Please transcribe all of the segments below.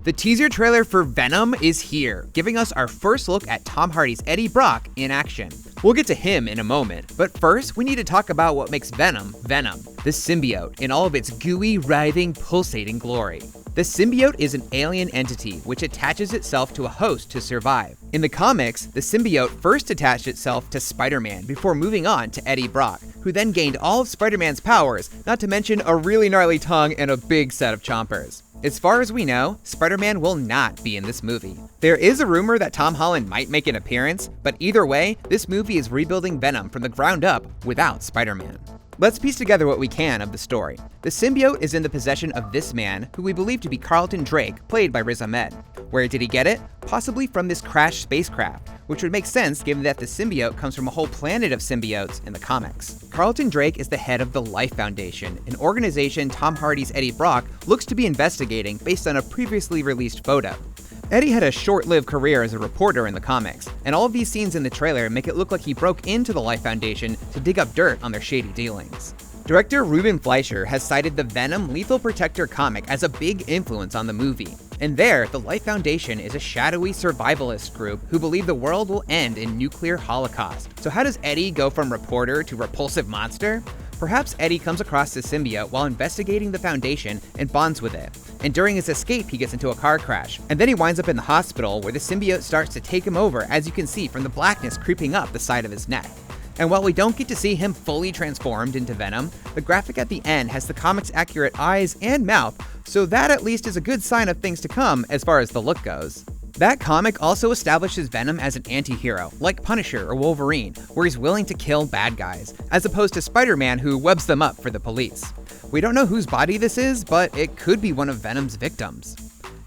The teaser trailer for Venom is here, giving us our first look at Tom Hardy's Eddie Brock in action. We'll get to him in a moment, but first we need to talk about what makes Venom, Venom, the symbiote, in all of its gooey, writhing, pulsating glory. The symbiote is an alien entity which attaches itself to a host to survive. In the comics, the symbiote first attached itself to Spider-Man before moving on to Eddie Brock, who then gained all of Spider-Man's powers, not to mention a really gnarly tongue and a big set of chompers. As far as we know, Spider-Man will not be in this movie. There is a rumor that Tom Holland might make an appearance, but either way, this movie is rebuilding Venom from the ground up without Spider-Man. Let's piece together what we can of the story. The symbiote is in the possession of this man, who we believe to be Carlton Drake, played by Riz Ahmed. Where did he get it? Possibly from this crashed spacecraft, which would make sense given that the symbiote comes from a whole planet of symbiotes in the comics. Carlton Drake is the head of the Life Foundation, an organization Tom Hardy's Eddie Brock looks to be investigating based on a previously released photo. Eddie had a short-lived career as a reporter in the comics, and all of these scenes in the trailer make it look like he broke into the Life Foundation to dig up dirt on their shady dealings. Director Ruben Fleischer has cited the Venom Lethal Protector comic as a big influence on the movie. And there, the Life Foundation is a shadowy survivalist group who believe the world will end in nuclear holocaust. So how does Eddie go from reporter to repulsive monster? Perhaps Eddie comes across the symbiote while investigating the Foundation and bonds with it. And during his escape, he gets into a car crash. And then he winds up in the hospital where the symbiote starts to take him over, as you can see from the blackness creeping up the side of his neck. And while we don't get to see him fully transformed into Venom, the graphic at the end has the comic's accurate eyes and mouth, so that at least is a good sign of things to come as far as the look goes. That comic also establishes Venom as an anti-hero, like Punisher or Wolverine, where he's willing to kill bad guys, as opposed to Spider-Man who webs them up for the police. We don't know whose body this is, but it could be one of Venom's victims.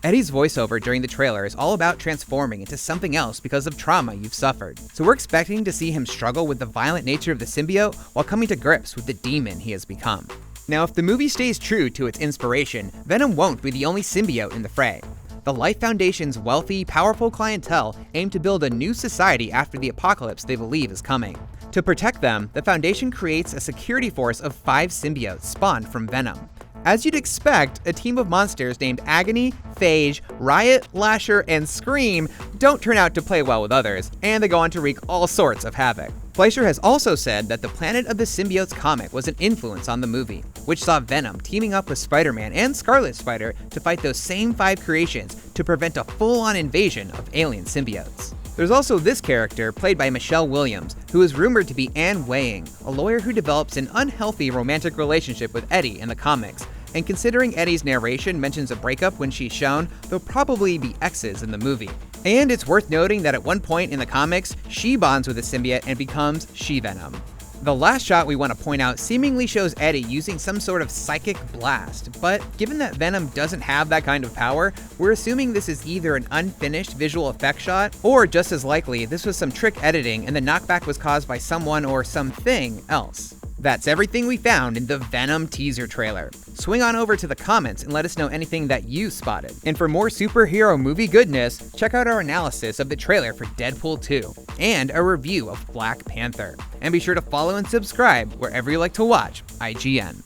Eddie's voiceover during the trailer is all about transforming into something else because of trauma you've suffered. So we're expecting to see him struggle with the violent nature of the symbiote while coming to grips with the demon he has become. Now, if the movie stays true to its inspiration, Venom won't be the only symbiote in the fray. The Life Foundation's wealthy, powerful clientele aim to build a new society after the apocalypse they believe is coming. To protect them, the Foundation creates a security force of 5 symbiotes spawned from Venom. As you'd expect, a team of monsters named Agony, Phage, Riot, Lasher, and Scream don't turn out to play well with others, and they go on to wreak all sorts of havoc. Fleischer has also said that the Planet of the Symbiotes comic was an influence on the movie, which saw Venom teaming up with Spider-Man and Scarlet Spider to fight those same 5 creations to prevent a full-on invasion of alien symbiotes. There's also this character, played by Michelle Williams, who is rumored to be Anne Weying, a lawyer who develops an unhealthy romantic relationship with Eddie in the comics. And considering Eddie's narration mentions a breakup when she's shown, there'll probably be exes in the movie. And it's worth noting that at one point in the comics, she bonds with the symbiote and becomes She-Venom. The last shot we want to point out seemingly shows Eddie using some sort of psychic blast, but given that Venom doesn't have that kind of power, we're assuming this is either an unfinished visual effect shot, or just as likely, this was some trick editing and the knockback was caused by someone or something else. That's everything we found in the Venom teaser trailer. Swing on over to the comments and let us know anything that you spotted. And for more superhero movie goodness, check out our analysis of the trailer for Deadpool 2 and a review of Black Panther. And be sure to follow and subscribe wherever you like to watch IGN.